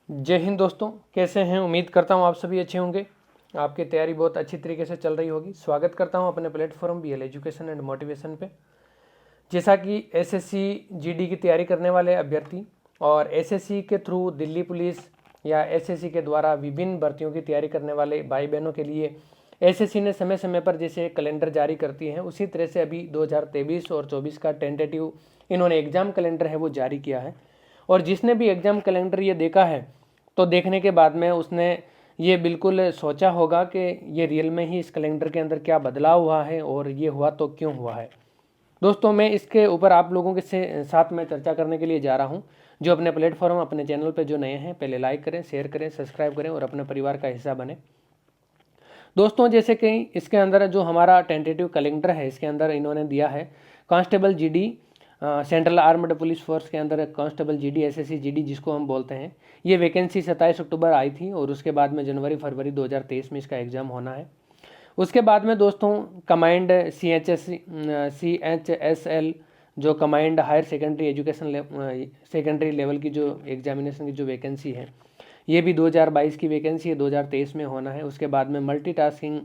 जय हिंद दोस्तों, कैसे हैं। उम्मीद करता हूं आप सभी अच्छे होंगे। आपकी तैयारी बहुत अच्छी तरीके से चल रही होगी। स्वागत करता हूं अपने platform BL education and motivation पे। जैसा कि एसएससी जीडी की तैयारी करने वाले अभ्यर्थी और एसएससी के थ्रू दिल्ली पुलिस या एसएससी के द्वारा विभिन्न भर्तियों की तैयारी करने वाले भाई बहनों के लिए एसएससी ने समय समय पर जैसे कैलेंडर जारी करती है, उसी तरह से अभी 2023 और 24 का टेंटेटिव इन्होंने एग्ज़ाम कैलेंडर है वो जारी किया है। और जिसने भी एग्ज़ाम कैलेंडर ये देखा है तो देखने के बाद में उसने ये बिल्कुल सोचा होगा कि ये रियल में ही इस कैलेंडर के अंदर क्या बदलाव हुआ है और ये हुआ तो क्यों हुआ है। दोस्तों, मैं इसके ऊपर आप लोगों के साथ में चर्चा करने के लिए जा रहा हूं। जो अपने प्लेटफॉर्म अपने चैनल पे जो नए हैं, पहले लाइक करें, शेयर करें, सब्सक्राइब करें और अपने परिवार का हिस्सा बने। दोस्तों, जैसे कि इसके अंदर जो हमारा टेंटेटिव कैलेंडर है, इसके अंदर इन्होंने दिया है constable GD, central armed police force के अंदर कांस्टेबल जीडी, एसएससी जीडी जिसको हम बोलते हैं। ये वैकेंसी 27 अक्टूबर आई थी और उसके बाद में जनवरी फरवरी 2023 में इसका एग्ज़ाम होना है। उसके बाद में दोस्तों कमांड CHSL जो combined higher secondary education secondary level की जो एग्जामिनेशन की जो वैकेंसी है, ये भी 2022 की वैकेंसी है, 2023 में होना है। उसके बाद में मल्टीटास्किंग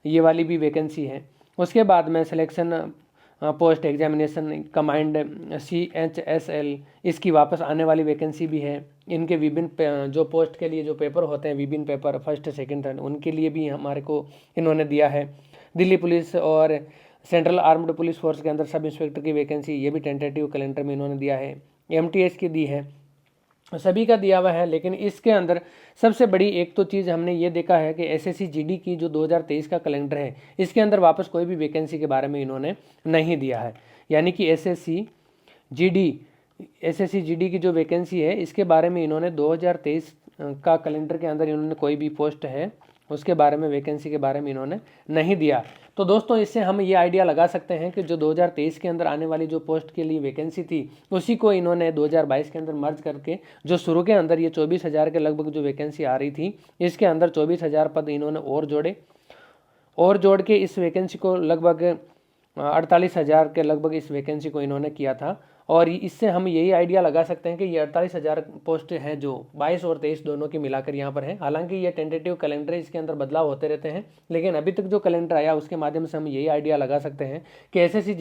ये वाली भी वैकेंसी है। उसके बाद में selection post examination command CHSL इसकी वापस आने वाली वैकेंसी भी है। इनके विभिन्न जो पोस्ट के लिए जो पेपर होते हैं, विभिन्न पेपर फर्स्ट सेकंड थर्ड, उनके लिए भी हमारे को इन्होंने दिया है। दिल्ली पुलिस और सेंट्रल आर्म्ड पुलिस फोर्स के अंदर सब इंस्पेक्टर की वैकेंसी ये भी टेंटेटिव कैलेंडर में इन्होंने दिया है। MTS की दी है, सभी का दिया हुआ है। लेकिन इसके अंदर सबसे बड़ी एक तो चीज़ हमने ये देखा है कि एसएससी जीडी की जो 2023 का कैलेंडर है, इसके अंदर वापस कोई भी वैकेंसी के बारे में इन्होंने नहीं दिया है। यानी कि एसएससी जीडी की जो वैकेंसी है, इसके बारे में इन्होंने 2023 का कैलेंडर के अंदर इन्होंने कोई भी पोस्ट है उसके बारे में, वैकेंसी के बारे में इन्होंने नहीं दिया। तो दोस्तों, इससे हम ये आइडिया लगा सकते हैं कि जो 2023 के अंदर आने वाली जो पोस्ट के लिए वैकेंसी थी, उसी को इन्होंने 2022 के अंदर मर्ज करके जो शुरू के अंदर ये 24,000 के लगभग जो वैकेंसी आ रही थी, इसके अंदर 24,000 पद इन्होंने और जोड़ के इस वैकेंसी को लगभग 48,000 के लगभग इस वैकेंसी को इन्होंने किया था। और इससे हम यही आइडिया लगा सकते हैं कि ये 48,000 पोस्ट हैं जो 22 और 23 दोनों की मिलाकर यहाँ पर है। हालांकि ये टेंटेटिव कैलेंडर है, इसके अंदर बदलाव होते रहते हैं, लेकिन अभी तक जो कैलेंडर आया उसके माध्यम से हम यही आइडिया लगा सकते हैं कि एसएससी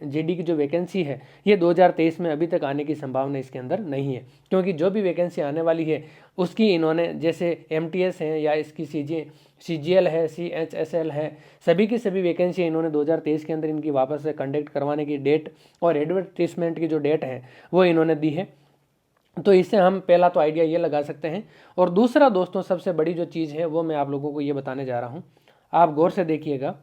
जीडी की जो वैकेंसी है, ये 2023 में अभी तक आने की संभावना इसके अंदर नहीं है। क्योंकि जो भी वैकेंसी आने वाली है उसकी इन्होंने, जैसे MTS है या इसकी CGL है, CHSL है, सभी की सभी वैकेंसी इन्होंने 2023 के अंदर इनकी वापस से कंडक्ट करवाने की डेट और एडवर्टीजमेंट की जो डेट है वो इन्होंने दी है। तो इससे हम पहला तो आइडिया ये लगा सकते हैं। और दूसरा दोस्तों, सबसे बड़ी जो चीज़ है वो मैं आप लोगों को ये बताने जा रहा हूँ। आप गौर से देखिएगा,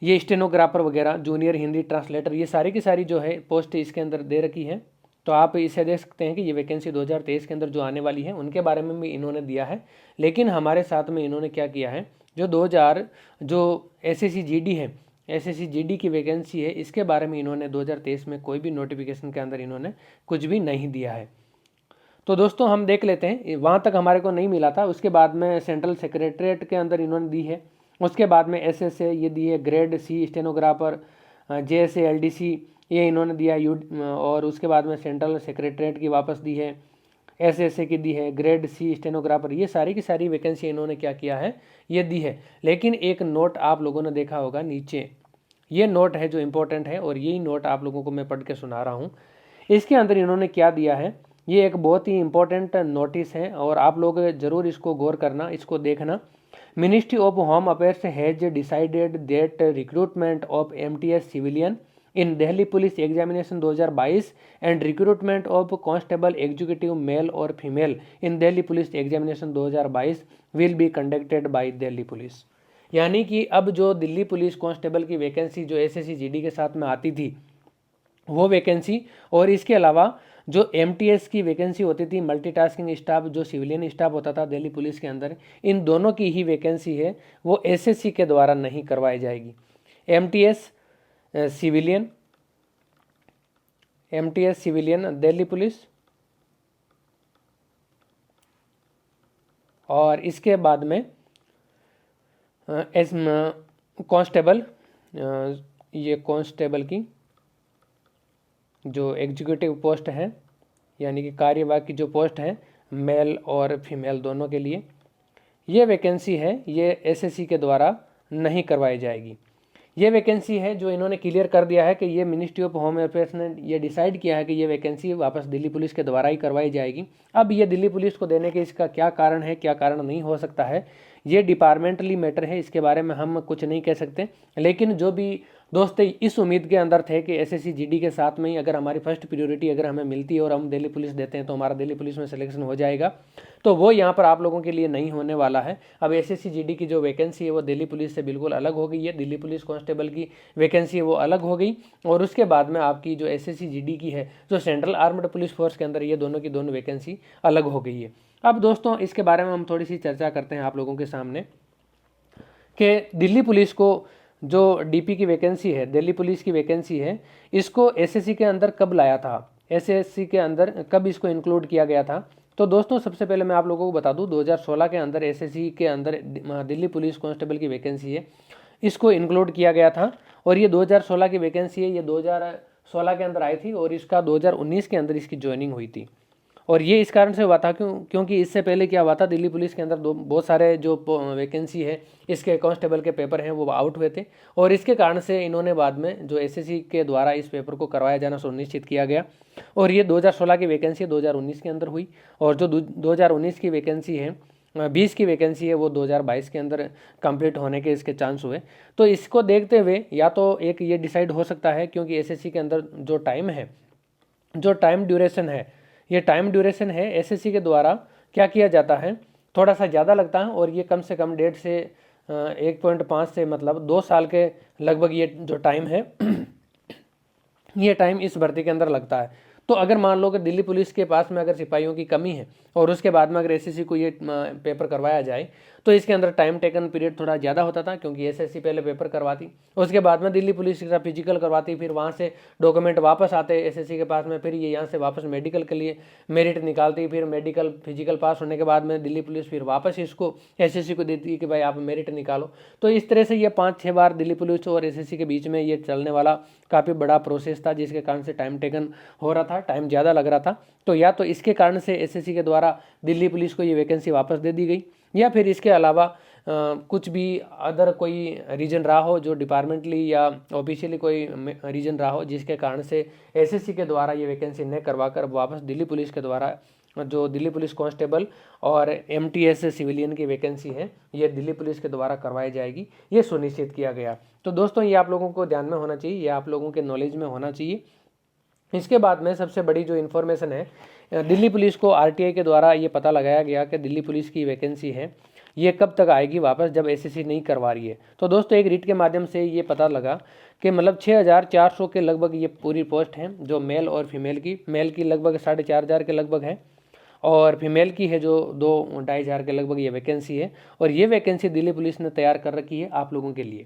ये स्टेनोग्राफर वगैरह, जूनियर हिंदी ट्रांसलेटर, ये सारी की सारी जो है पोस्ट इसके अंदर दे रखी है। तो आप इसे देख सकते हैं कि ये वैकेंसी 2023 के अंदर जो आने वाली है उनके बारे में भी इन्होंने दिया है। लेकिन हमारे साथ में इन्होंने क्या किया है, जो एसएससी जीडी की वैकेंसी है, इसके बारे में इन्होंने 2023 में कोई भी नोटिफिकेशन के अंदर इन्होंने कुछ भी नहीं दिया है। तो दोस्तों, हम देख लेते हैं, वहाँ तक हमारे को नहीं मिला था। उसके बाद में सेंट्रल सेक्रेटरीट के अंदर इन्होंने दी है। उसके बाद में SSA ये दी है, grade C stenographer, JSA LDC ये इन्होंने दिया और उसके बाद में सेंट्रल सेक्रेटरीट की वापस दी है, SSA की दी है, ग्रेड C स्टेनोग्राफर, ये सारी की सारी वैकेंसी इन्होंने क्या किया है, ये दी है। लेकिन एक नोट आप लोगों ने देखा होगा नीचे, ये नोट है जो इम्पोर्टेंट है और यही नोट आप लोगों को मैं पढ़ के सुना रहा हूँ। इसके अंदर इन्होंने क्या दिया है, ये एक बहुत ही इंपॉर्टेंट नोटिस है और आप लोग ज़रूर इसको गौर करना, इसको देखना। Ministry of home affairs has decided that recruitment of MTS civilian in Delhi police examination 2022 and recruitment of constable executive male और female in Delhi police examination 2022 will be conducted by Delhi police. यानी कि अब जो दिल्ली पुलिस कांस्टेबल की vacancy जो SSC GD के साथ में आती थी, वो वैकेंसी, और इसके अलावा जो MTS की वैकेंसी होती थी, मल्टीटास्किंग स्टाफ जो सिविलियन स्टाफ होता था दिल्ली पुलिस के अंदर, इन दोनों की ही वैकेंसी है वो SSC के द्वारा नहीं करवाई जाएगी। MTS सिविलियन दिल्ली पुलिस, और इसके बाद में कांस्टेबल, ये कांस्टेबल की जो एग्जीक्यूटिव पोस्ट है यानी कि कार्यवाह की जो पोस्ट है मेल और फीमेल दोनों के लिए, ये वैकेंसी है ये एसएससी के द्वारा नहीं करवाई जाएगी। ये वैकेंसी है जो इन्होंने क्लियर कर दिया है कि ये मिनिस्ट्री ऑफ होम अफेयर्स ने ये डिसाइड किया है कि ये वैकेंसी वापस दिल्ली पुलिस के द्वारा ही करवाई जाएगी। अब ये दिल्ली पुलिस को देने के इसका क्या कारण है, क्या कारण नहीं हो सकता है, ये डिपार्टमेंटली मैटर है, इसके बारे में हम कुछ नहीं कह सकते। लेकिन जो भी दोस्त इस उम्मीद के अंदर थे कि एसएससी जीडी के साथ में ही अगर हमारी फर्स्ट प्रायोरिटी अगर हमें मिलती है और हम दिल्ली पुलिस देते हैं तो हमारा दिल्ली पुलिस में सिलेक्शन हो जाएगा, तो वो यहाँ पर आप लोगों के लिए नहीं होने वाला है। अब एसएससी जीडी की जो वैकेंसी है वो दिल्ली पुलिस से बिल्कुल अलग हो गई है। दिल्ली पुलिस कांस्टेबल की वैकेंसी है वो अलग हो गई, और उसके बाद में आपकी जो एसएससी जीडी की है जो सेंट्रल आर्म्ड पुलिस फोर्स के अंदर, ये दोनों की दोनों वैकेंसी अलग हो गई है। अब दोस्तों इसके बारे में हम थोड़ी सी चर्चा करते हैं आप लोगों के सामने कि दिल्ली पुलिस को जो डीपी की वैकेंसी है, दिल्ली पुलिस की वैकेंसी है, इसको एसएससी के अंदर कब लाया था, एसएससी के अंदर कब इसको इंक्लूड किया गया था। तो दोस्तों सबसे पहले मैं आप लोगों को बता दूं 2016 के अंदर एसएससी के अंदर दिल्ली पुलिस कांस्टेबल की वैकेंसी है, इसको इंक्लूड किया गया था। और ये 2016 की वैकेंसी है, ये 2016 के अंदर आई थी और इसका 2019 के अंदर इसकी ज्वाइनिंग हुई थी। और ये इस कारण से हुआ था क्योंकि इससे पहले क्या हुआ था, दिल्ली पुलिस के अंदर बहुत सारे जो वैकेंसी है इसके कांस्टेबल के पेपर हैं वो आउट हुए थे, और इसके कारण से इन्होंने बाद में जो एसएससी के द्वारा इस पेपर को करवाया जाना सुनिश्चित किया गया। और ये 2016 की वैकेंसी 2019 के अंदर हुई, और जो 2019 की वैकेंसी है 20 की वैकेंसी है वो 2022 के अंदर कंप्लीट होने के इसके चांस हुए। तो इसको देखते हुए या तो एक ये डिसाइड हो सकता है, क्योंकि एसएससी के अंदर जो टाइम है, जो टाइम ड्यूरेशन है, ये टाइम ड्यूरेशन है एसएससी के द्वारा क्या किया जाता है, थोड़ा सा ज़्यादा लगता है, और ये कम से कम 1.5 से 1.5 से मतलब 2 साल के लगभग ये जो टाइम है ये टाइम इस भर्ती के अंदर लगता है। तो अगर मान लो कि दिल्ली पुलिस के पास में अगर सिपाहियों की कमी है और उसके बाद में अगर एसएससी को ये पेपर करवाया जाए तो इसके अंदर टाइम टेकन पीरियड थोड़ा ज़्यादा होता था, क्योंकि एसएससी पहले पेपर करवाती, उसके बाद में दिल्ली पुलिस के साथ फिजिकल करवाती, फिर वहाँ से डॉक्यूमेंट वापस आते एसएससी के पास में, फिर ये यहाँ से वापस मेडिकल के लिए मेरिट निकालती, फिर मेडिकल फिजिकल पास होने के बाद में दिल्ली पुलिस फिर वापस इसको एसएससी को देती कि भाई आप मेरिट निकालो। तो इस तरह से ये 5-6 बार दिल्ली पुलिस और एसएससी के बीच में ये चलने वाला काफ़ी बड़ा प्रोसेस था, जिसके कारण से टाइम टेकन हो रहा था, टाइम ज़्यादा लग रहा था। तो या तो इसके कारण से एसएससी के द्वारा दिल्ली पुलिस को ये वैकेंसी वापस दे दी गई, या फिर इसके अलावा कुछ भी अदर कोई रीजन रहा हो, जो डिपार्टमेंटली या ऑफिशियली कोई रीजन रहा हो, जिसके कारण से एसएससी के द्वारा ये वैकेंसी न करवाकर वापस दिल्ली पुलिस के द्वारा जो दिल्ली पुलिस कांस्टेबल और एमटीएस सिविलियन की वैकेंसी है ये दिल्ली पुलिस के द्वारा करवाई जाएगी, ये सुनिश्चित किया गया। तो दोस्तों ये आप लोगों को ध्यान में होना चाहिए, ये आप लोगों के नॉलेज में होना चाहिए। इसके बाद में सबसे बड़ी जो इन्फॉर्मेशन है, दिल्ली पुलिस को आरटीआई के द्वारा ये पता लगाया गया कि दिल्ली पुलिस की वैकेंसी है ये कब तक आएगी वापस, जब एसएससी नहीं करवा रही है। तो दोस्तों एक रीट के माध्यम से ये पता लगा कि मतलब 6400 के लगभग ये पूरी पोस्ट है, जो मेल और फीमेल की, मेल की लगभग 4500 के लगभग है, और फीमेल की है जो 2-2.5 के लगभग ये वैकेंसी है। और ये वैकेंसी दिल्ली पुलिस ने तैयार कर रखी है आप लोगों के लिए।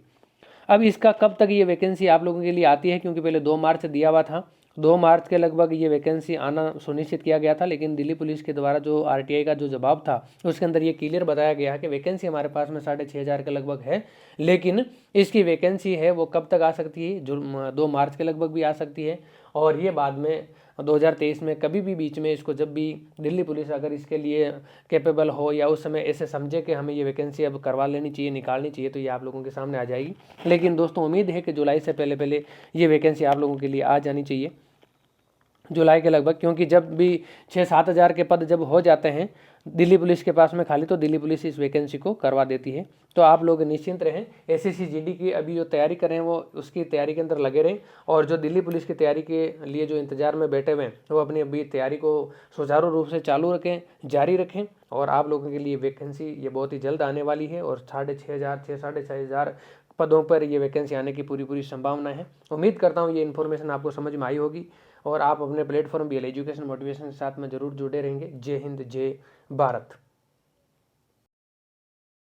अब इसका कब तक ये वैकेंसी आप लोगों के लिए आती है, क्योंकि पहले 2 मार्च दिया हुआ था, 2 मार्च के लगभग ये वैकेंसी आना सुनिश्चित किया गया था, लेकिन दिल्ली पुलिस के द्वारा जो आरटीआई का जो जवाब था उसके अंदर ये क्लियर बताया गया है कि वैकेंसी हमारे पास में 6500 के लगभग है, लेकिन इसकी वैकेंसी है वो कब तक आ सकती है, जो 2 मार्च के लगभग भी आ सकती है, और ये बाद में 2023 में कभी भी बीच में इसको जब भी दिल्ली पुलिस अगर इसके लिए कैपेबल हो या उस समय ऐसे समझे कि हमें ये वैकेंसी अब करवा लेनी चाहिए, निकालनी चाहिए, तो ये आप लोगों के सामने आ जाएगी। लेकिन दोस्तों उम्मीद है कि जुलाई से पहले पहले ये वैकेंसी आप लोगों के लिए आ जानी चाहिए, जुलाई के लगभग, क्योंकि जब भी 6-7 हज़ार के पद जब हो जाते हैं दिल्ली पुलिस के पास में खाली, तो दिल्ली पुलिस इस वैकेंसी को करवा देती है। तो आप लोग निश्चिंत रहें, एसएससी जीडी की अभी जो तैयारी कर रहे हैं वो उसकी तैयारी के अंदर लगे रहें, और जो दिल्ली पुलिस की तैयारी के लिए जो इंतजार में बैठे हुए हैं वो अपनी अभी तैयारी को सुचारू रूप से चालू रखें, जारी रखें, और आप लोगों के लिए वैकेंसी ये बहुत ही जल्द आने वाली है, और 6,500 पदों पर ये वैकेंसी आने की पूरी संभावना है। उम्मीद करता हूँ ये इन्फॉर्मेशन आपको समझ में आई होगी, और आप अपने प्लेटफॉर्म BL एजुकेशन मोटिवेशन के साथ में जरूर जुड़े रहेंगे। जय हिंद, जय भारत।